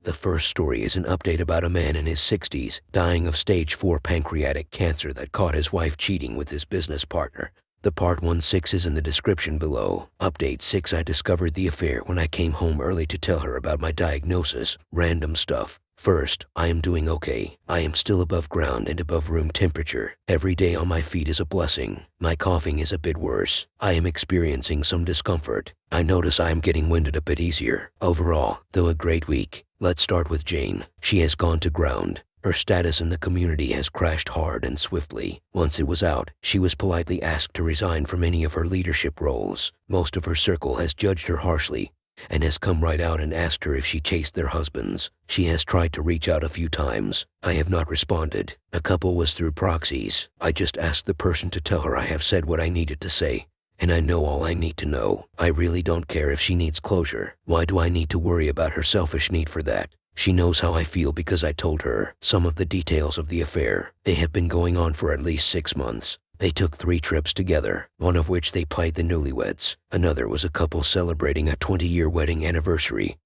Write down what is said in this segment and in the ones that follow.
The first story is an update about a man in his 60s dying of stage 4 pancreatic cancer that caught his wife cheating with his business partner. The part 16 is in the description below. Update 6: I discovered the affair when I came home early to tell her about my diagnosis. Random stuff. First, I am doing okay. I am still above ground and above room temperature. Every day on my feet is a blessing. My coughing is a bit worse. I am experiencing some discomfort. I notice I am getting winded a bit easier. Overall, though, a great week. Let's start with Jane. She has gone to ground. Her status in the community has crashed hard and swiftly. Once it was out, she was politely asked to resign from any of her leadership roles. Most of her circle has judged her harshly and has come right out and asked her if she chased their husbands. She has tried to reach out a few times. I have not responded. A couple was through proxies. I just asked the person to tell her I have said what I needed to say, and I know all I need to know. I really don't care if she needs closure. Why do I need to worry about her selfish need for that? She knows how I feel because I told her some of the details of the affair. They have been going on for at least 6 months. They took 3 trips together, one of which they played the newlyweds. Another was a couple celebrating a 20-year wedding anniversary,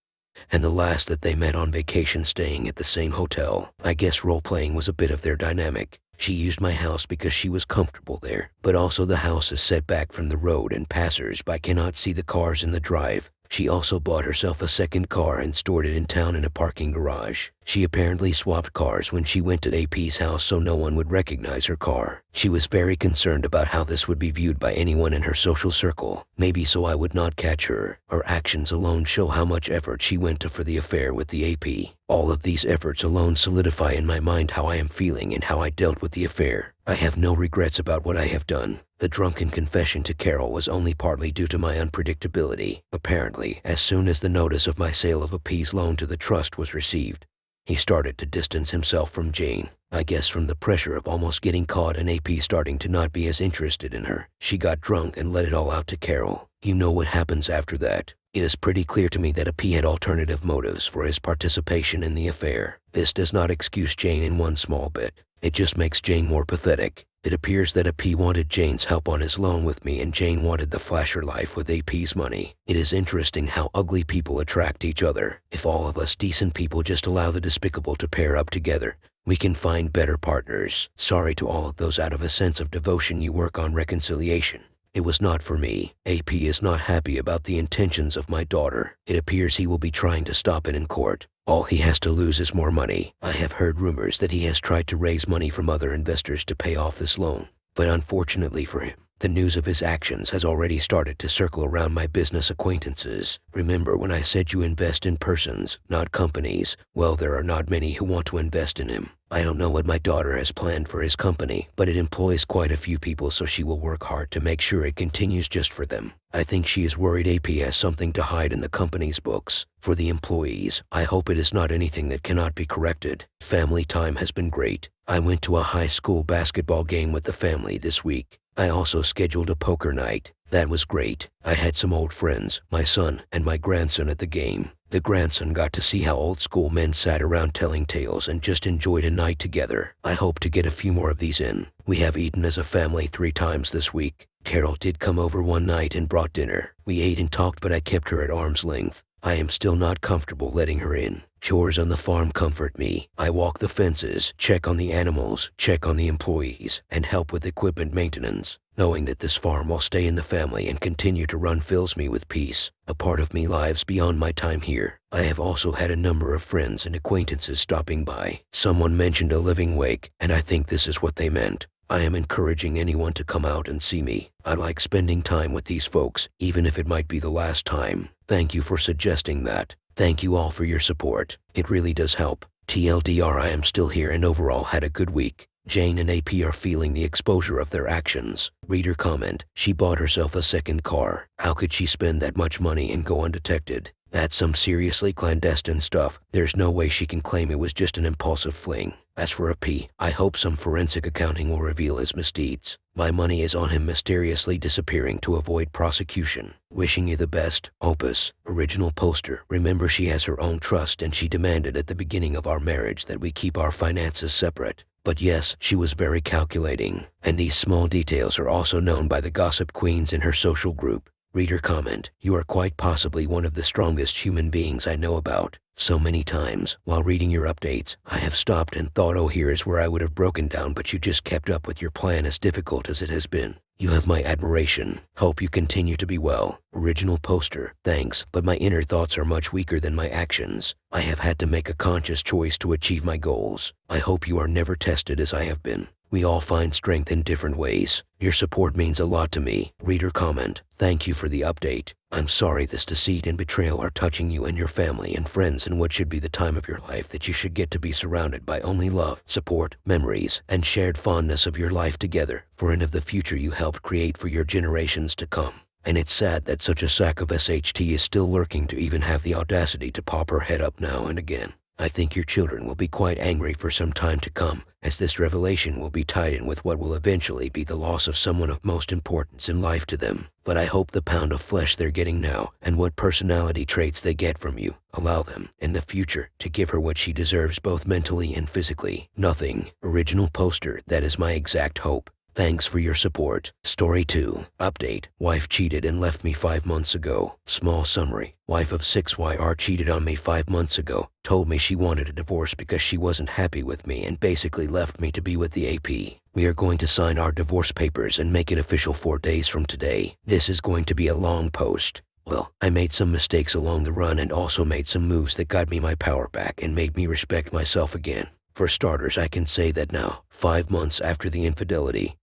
and the last that they met on vacation staying at the same hotel. I guess role-playing was a bit of their dynamic. She used my house because she was comfortable there, but also the house is set back from the road and passers-by cannot see the cars in the drive. She also bought herself a second car and stored it in town in a parking garage. She apparently swapped cars when she went to AP's house so no one would recognize her car. She was very concerned about how this would be viewed by anyone in her social circle, maybe so I would not catch her. Her actions alone show how much effort she went to for the affair with the AP. All of these efforts alone solidify in my mind how I am feeling and how I dealt with the affair. I have no regrets about what I have done. The drunken confession to Carol was only partly due to my unpredictability. Apparently, as soon as the notice of my sale of AP's loan to the trust was received, he started to distance himself from Jane. I guess from the pressure of almost getting caught and AP starting to not be as interested in her. She got drunk and let it all out to Carol. You know what happens after that. It is pretty clear to me that AP had alternative motives for his participation in the affair. This does not excuse Jane in one small bit. It just makes Jane more pathetic. It appears that AP wanted Jane's help on his loan with me and Jane wanted the flasher life with AP's money. It is interesting how ugly people attract each other. If all of us decent people just allow the despicable to pair up together, we can find better partners. Sorry to all of those out of a sense of devotion you work on reconciliation. It was not for me. AP is not happy about the intentions of my daughter. It appears he will be trying to stop it in court. All he has to lose is more money. I have heard rumors that he has tried to raise money from other investors to pay off this loan. But unfortunately for him, the news of his actions has already started to circle around my business acquaintances. Remember when I said you invest in persons, not companies? Well, there are not many who want to invest in him. I don't know what my daughter has planned for his company, but it employs quite a few people, so she will work hard to make sure it continues just for them. I think she is worried AP has something to hide in the company's books. For the employees, I hope it is not anything that cannot be corrected. Family time has been great. I went to a high school basketball game with the family this week. I also scheduled a poker night. That was great. I had some old friends, my son and my grandson at the game. The grandson got to see how old school men sat around telling tales and just enjoyed a night together. I hope to get a few more of these in. We have eaten as a family 3 times this week. Carol did come over one night and brought dinner. We ate and talked, but I kept her at arm's length. I am still not comfortable letting her in. Chores on the farm comfort me. I walk the fences, check on the animals, check on the employees, and help with equipment maintenance. Knowing that this farm will stay in the family and continue to run fills me with peace. A part of me lives beyond my time here. I have also had a number of friends and acquaintances stopping by. Someone mentioned a living wake, and I think this is what they meant. I am encouraging anyone to come out and see me. I like spending time with these folks, even if it might be the last time. Thank you for suggesting that. Thank you all for your support. It really does help. TLDR, I am still here and overall had a good week. Jane and AP are feeling the exposure of their actions. Reader comment: she bought herself a second car. How could she spend that much money and go undetected? That's some seriously clandestine stuff. There's no way she can claim it was just an impulsive fling. As for AP, I hope some forensic accounting will reveal his misdeeds. My money is on him mysteriously disappearing to avoid prosecution. Wishing you the best, Opus. Original poster. Remember, she has her own trust and she demanded at the beginning of our marriage that we keep our finances separate. But yes, she was very calculating. And these small details are also known by the gossip queens in her social group. Reader comment: you are quite possibly one of the strongest human beings I know about. So many times, while reading your updates, I have stopped and thought, oh, here is where I would have broken down, but you just kept up with your plan as difficult as it has been. You have my admiration. Hope you continue to be well. Original poster. Thanks, but my inner thoughts are much weaker than my actions. I have had to make a conscious choice to achieve my goals. I hope you are never tested as I have been. We all find strength in different ways. Your support means a lot to me. Reader comment. Thank you for the update. I'm sorry this deceit and betrayal are touching you and your family and friends in what should be the time of your life that you should get to be surrounded by only love, support, memories, and shared fondness of your life together, for and of the future you helped create for your generations to come. And it's sad that such a sack of SHT is still lurking to even have the audacity to pop her head up now and again. I think your children will be quite angry for some time to come, as this revelation will be tied in with what will eventually be the loss of someone of most importance in life to them. But I hope the pound of flesh they're getting now, and what personality traits they get from you, allow them, in the future, to give her what she deserves both mentally and physically. Nothing. Original poster. That is my exact hope. Thanks for your support. Story 2. Update. Wife cheated and left me 5 months ago. Small summary. Wife of 6YR cheated on me 5 months ago. Told me she wanted a divorce because she wasn't happy with me and basically left me to be with the AP. We are going to sign our divorce papers and make it official 4 days from today. This is going to be a long post. Well, I made some mistakes along the run and also made some moves that got me my power back and made me respect myself again. For starters, I can say that now, 5 months after the infidelity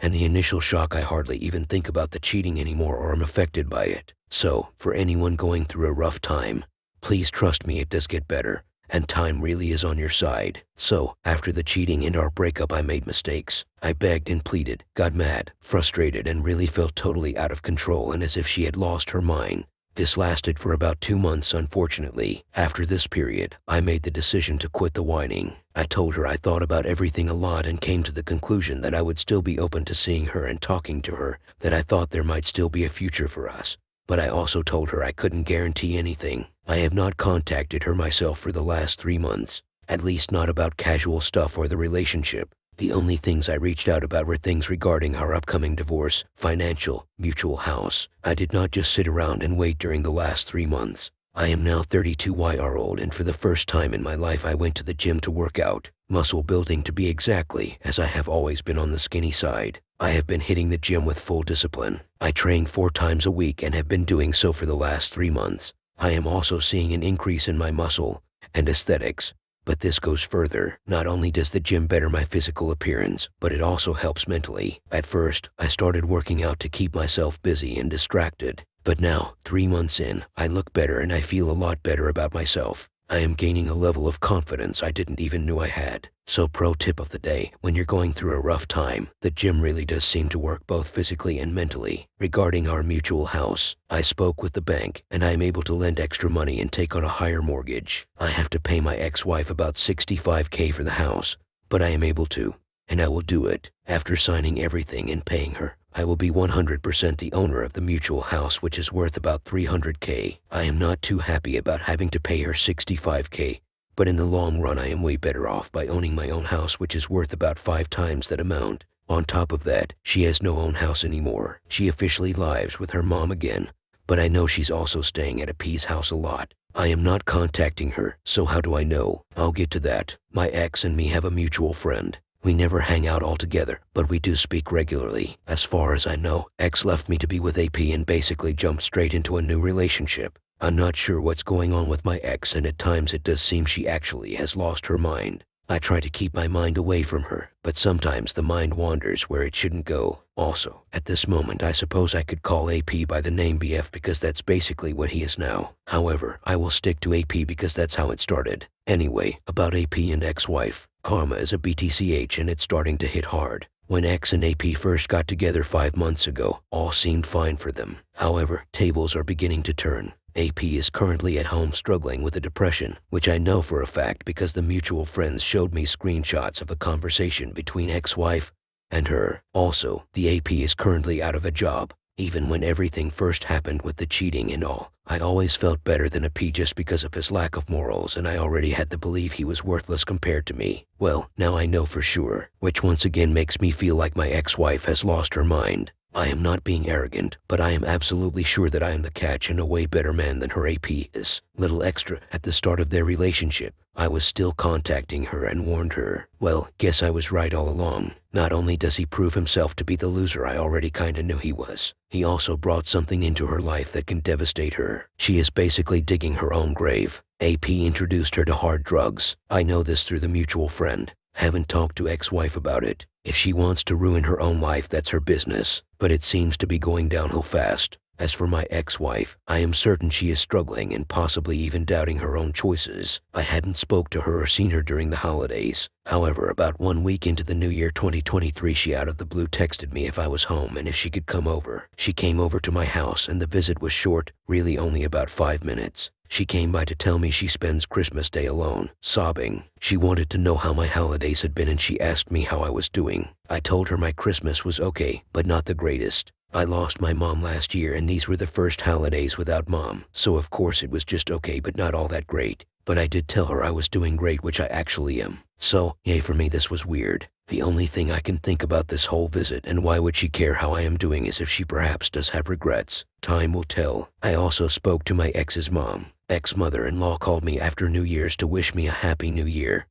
and the initial shock, I hardly even think about the cheating anymore or am affected by it. So, for anyone going through a rough time, please trust me, it does get better, and time really is on your side. So, after the cheating and our breakup, I made mistakes. I begged and pleaded, got mad, frustrated, and really felt totally out of control and as if she had lost her mind. This lasted for about 2 months, unfortunately. After this period, I made the decision to quit the whining. I told her I thought about everything a lot and came to the conclusion that I would still be open to seeing her and talking to her, that I thought there might still be a future for us. But I also told her I couldn't guarantee anything. I have not contacted her myself for the last 3 months, at least not about casual stuff or the relationship. The only things I reached out about were things regarding our upcoming divorce, financial, mutual house. I did not just sit around and wait during the last 3 months. I am now 32-year-old and for the first time in my life I went to the gym to work out, muscle building to be exactly, as I have always been on the skinny side. I have been hitting the gym with full discipline. I train 4 times a week and have been doing so for the last 3 months. I am also seeing an increase in my muscle and aesthetics. But this goes further. Not only does the gym better my physical appearance, but it also helps mentally. At first, I started working out to keep myself busy and distracted. But now, 3 months in, I look better and I feel a lot better about myself. I am gaining a level of confidence I didn't even know I had. So pro tip of the day, when you're going through a rough time, the gym really does seem to work both physically and mentally. Regarding our mutual house, I spoke with the bank and I am able to lend extra money and take on a higher mortgage. I have to pay my ex-wife about $65K for the house, but I am able to, and I will do it. After signing everything and paying her, I will be 100% the owner of the mutual house, which is worth about $300K. I am not too happy about having to pay her $65K, but in the long run I am way better off by owning my own house, which is worth about 5 times that amount. On top of that, she has no own house anymore. She officially lives with her mom again, but I know she's also staying at a P's house a lot. I am not contacting her, so how do I know? I'll get to that. My ex and me have a mutual friend. We never hang out all together, but we do speak regularly. As far as I know, ex left me to be with AP and basically jumped straight into a new relationship. I'm not sure what's going on with my ex, and at times it does seem she actually has lost her mind. I try to keep my mind away from her, but sometimes the mind wanders where it shouldn't go. Also, at this moment I suppose I could call AP by the name BF because that's basically what he is now. However, I will stick to AP because that's how it started. Anyway, about AP and ex-wife. Karma is a BTCH and it's starting to hit hard. When X and AP first got together 5 months ago, all seemed fine for them. However, tables are beginning to turn. AP is currently at home struggling with a depression, which I know for a fact because the mutual friends showed me screenshots of a conversation between ex-wife and her. Also, the AP is currently out of a job. Even when everything first happened with the cheating and all, I always felt better than a P just because of his lack of morals, and I already had to believe he was worthless compared to me. Well, now I know for sure, which once again makes me feel like my ex-wife has lost her mind. I am not being arrogant, but I am absolutely sure that I am the catch and a way better man than her AP is. Little extra, at the start of their relationship, I was still contacting her and warned her. Well, guess I was right all along. Not only does he prove himself to be the loser I already kinda knew he was, he also brought something into her life that can devastate her. She is basically digging her own grave. AP introduced her to hard drugs. I know this through the mutual friend. Haven't talked to ex-wife about it. If she wants to ruin her own life, that's her business. But it seems to be going downhill fast. As for my ex-wife, I am certain she is struggling and possibly even doubting her own choices. I hadn't spoke to her or seen her during the holidays. However, about 1 week into the new year 2023, she out of the blue texted me if I was home and if she could come over. She came over to my house and the visit was short, really only about 5 minutes. She came by to tell me she spends Christmas Day alone, sobbing. She wanted to know how my holidays had been and she asked me how I was doing. I told her my Christmas was okay, but not the greatest. I lost my mom last year and these were the first holidays without mom, so of course it was just okay but not all that great. But I did tell her I was doing great, which I actually am. So, yay for me, this was weird. The only thing I can think about this whole visit and why would she care how I am doing is if she perhaps does have regrets. Time will tell. I also spoke to my ex's mom. Ex-mother-in-law called me after New Year's to wish me a happy new year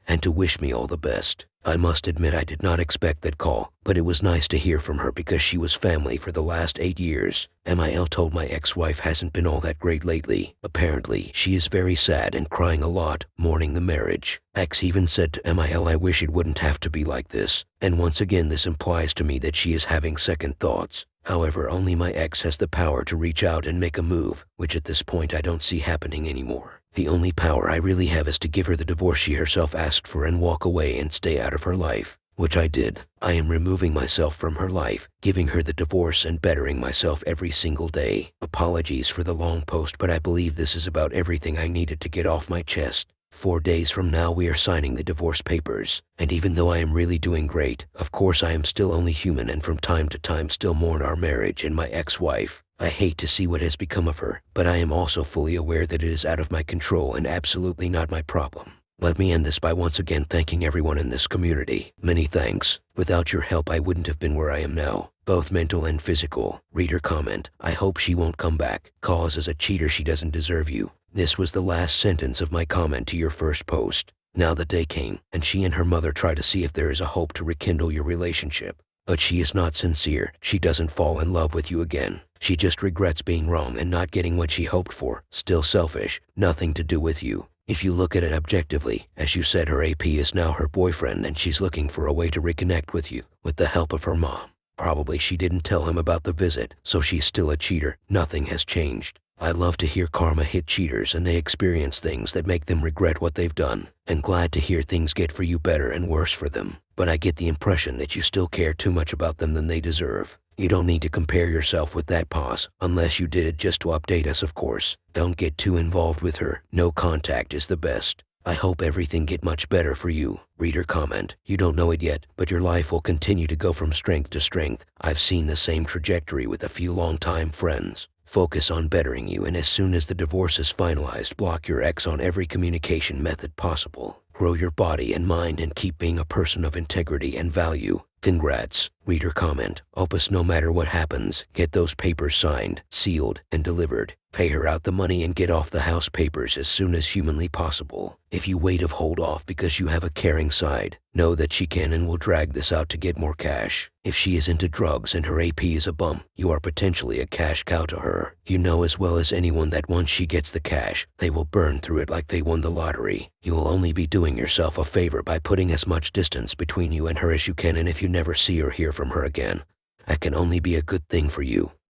and to wish me all the best. I must admit I did not expect that call, but it was nice to hear from her because she was family for the last 8 years. MIL told my ex-wife hasn't been all that great lately. Apparently, she is very sad and crying a lot, mourning the marriage. Ex even said to MIL, I wish it wouldn't have to be like this. And once again this implies to me that she is having second thoughts. However, only my ex has the power to reach out and make a move, which at this point I don't see happening anymore. The only power I really have is to give her the divorce she herself asked for and walk away and stay out of her life, which I did. I am removing myself from her life, giving her the divorce and bettering myself every single day. Apologies for the long post, but I believe this is about everything I needed to get off my chest. 4 days from now we are signing the divorce papers, and even though I am really doing great, of course I am still only human and from time to time still mourn our marriage and my ex-wife. I hate to see what has become of her, but I am also fully aware that it is out of my control and absolutely not my problem. Let me end this by once again thanking everyone in this community. Many thanks. Without your help I wouldn't have been where I am now, both mental and physical. Reader comment, I hope she won't come back, cause as a cheater she doesn't deserve you. This was the last sentence of my comment to your first post. Now the day came, and she and her mother try to see if there is a hope to rekindle your relationship. But she is not sincere. She doesn't fall in love with you again. She just regrets being wrong and not getting what she hoped for. Still selfish, nothing to do with you. If you look at it objectively, as you said, her AP is now her boyfriend and she's looking for a way to reconnect with you, with the help of her mom. Probably she didn't tell him about the visit, so she's still a cheater. Nothing has changed. I love to hear karma hit cheaters and they experience things that make them regret what they've done, and glad to hear things get for you better and worse for them. But I get the impression that you still care too much about them than they deserve. You don't need to compare yourself with that pause, unless you did it just to update us, of course. Don't get too involved with her. No contact is the best. I hope everything get much better for you. Reader comment, you don't know it yet, but your life will continue to go from strength to strength. I've seen the same trajectory with a few longtime friends. Focus on bettering you, and as soon as the divorce is finalized, block your ex on every communication method possible. Grow your body and mind and keep being a person of integrity and value. Congrats. Reader comment, Opus, no matter what happens, get those papers signed, sealed, and delivered. Pay her out the money and get off the house papers as soon as humanly possible. If you wait or hold off because you have a caring side, know that she can and will drag this out to get more cash. If she is into drugs and her AP is a bum, you are potentially a cash cow to her. You know as well as anyone that once she gets the cash, they will burn through it like they won the lottery. You will only be doing yourself a favor by putting as much distance between you and her as you can, and if you never see or hear from her again, that can only be a good thing for you.